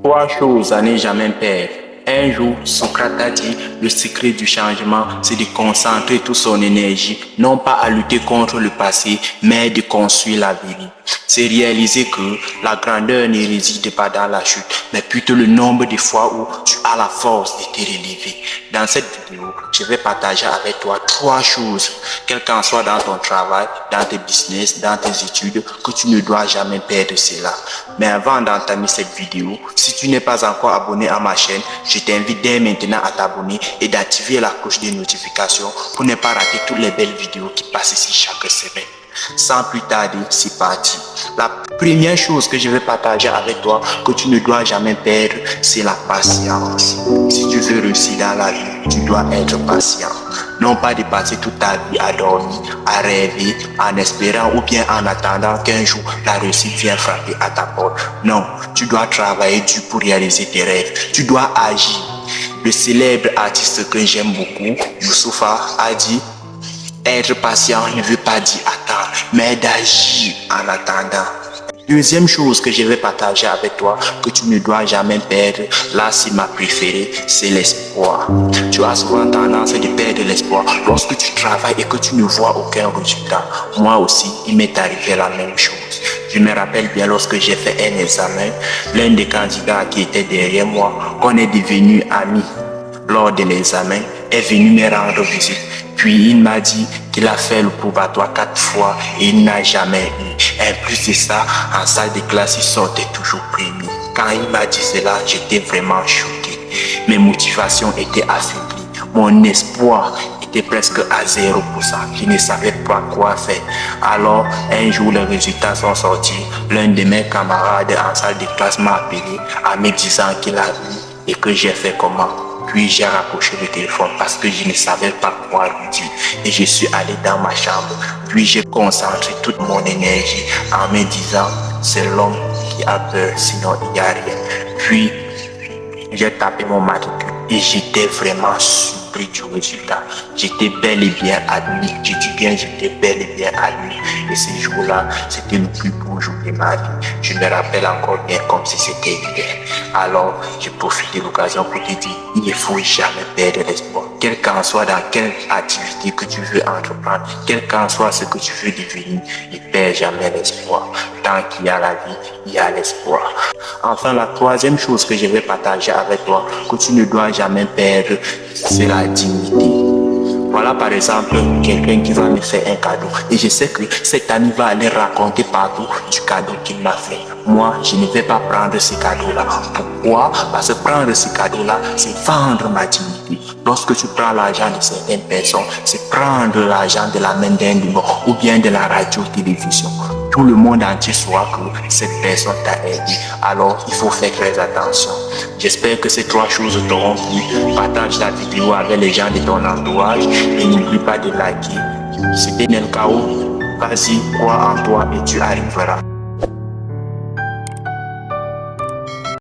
Trois choses à ne jamais perdre. Un jour, Socrate a dit, le secret du changement, c'est de concentrer toute son énergie, non pas à lutter contre le passé, mais de construire l'avenir. C'est réaliser que la grandeur ne réside pas dans la chute, mais plutôt le nombre de fois où tu as la force de te relever. Dans cette vidéo, je vais partager avec toi trois choses, quel qu'en soit dans ton travail, dans tes business, dans tes études, que tu ne dois jamais perdre cela. Mais avant d'entamer cette vidéo, si tu n'es pas encore abonné à ma chaîne, je t'invite dès maintenant à t'abonner et d'activer la cloche de notification pour ne pas rater toutes les belles vidéos qui passent ici chaque semaine. Sans plus tarder, c'est parti. La première chose que je vais partager avec toi, que tu ne dois jamais perdre, c'est la patience. Si tu veux réussir dans la vie, tu dois être patient. Non pas de passer toute ta vie à dormir, à rêver, en espérant ou bien en attendant qu'un jour la réussite vienne frapper à ta porte. Non, tu dois travailler dur pour réaliser tes rêves. Tu dois agir. Le célèbre artiste que j'aime beaucoup, Youssoupha, a dit: être patient ne veut pas dire attendre, mais d'agir en attendant. Deuxième chose que je vais partager avec toi, que tu ne dois jamais perdre, là c'est ma préférée, c'est l'espoir. Tu as souvent tendance de perdre l'espoir lorsque tu travailles et que tu ne vois aucun résultat. Moi aussi, il m'est arrivé la même chose. Je me rappelle bien lorsque j'ai fait un examen, l'un des candidats qui était derrière moi, qu'on est devenu amis lors de l'examen, est venu me rendre visite. Puis il m'a dit qu'il a fait le probatoire 4 fois et il n'a jamais eu. Et en plus de ça, en salle de classe, il sortait toujours premier. Quand il m'a dit cela, j'étais vraiment choqué. Mes motivations étaient affaiblies. Mon espoir était presque à 0%. Je ne savais pas quoi faire. Alors, un jour, les résultats sont sortis. L'un de mes camarades en salle de classe m'a appelé en me disant qu'il a vu et que j'ai fait comment. Puis j'ai raccroché le téléphone parce que je ne savais pas quoi lui dire. Et je suis allé dans ma chambre. Puis j'ai concentré toute mon énergie en me disant: c'est l'homme qui a peur, sinon il n'y a rien. Puis j'ai tapé mon matricule et j'étais vraiment surpris du résultat. J'étais bel et bien admis. Je dis bien, j'étais bel et bien admis. Et ce jour-là, c'était le plus beau jour de ma vie. Je me rappelle encore bien comme si c'était hier. Alors, j'ai profité de l'occasion pour te dire, il ne faut jamais perdre l'espoir. Quel qu'en soit dans quelle activité que tu veux entreprendre, quel qu'en soit ce que tu veux devenir, ne perds jamais l'espoir. Tant qu'il y a la vie, il y a l'espoir. Enfin, la troisième chose que je vais partager avec toi, que tu ne dois jamais perdre, c'est la dignité. Voilà par exemple quelqu'un qui va me faire un cadeau et je sais que cet ami va aller raconter partout du cadeau qu'il m'a fait. Moi, je ne vais pas prendre ce cadeau-là. Pourquoi? Parce que prendre ce cadeau-là, c'est vendre ma dignité. Lorsque tu prends l'argent de certaines personnes, c'est prendre l'argent de la main d'un démon ou bien de la radio-télévision. Tout le monde entier saura que cette personne t'a aidé. Alors, il faut faire très attention. J'espère que ces trois choses t'auront plu. Partage la vidéo avec les gens de ton entourage et n'oublie pas de liker. C'était Nelkao. Vas-y, crois en toi et tu arriveras.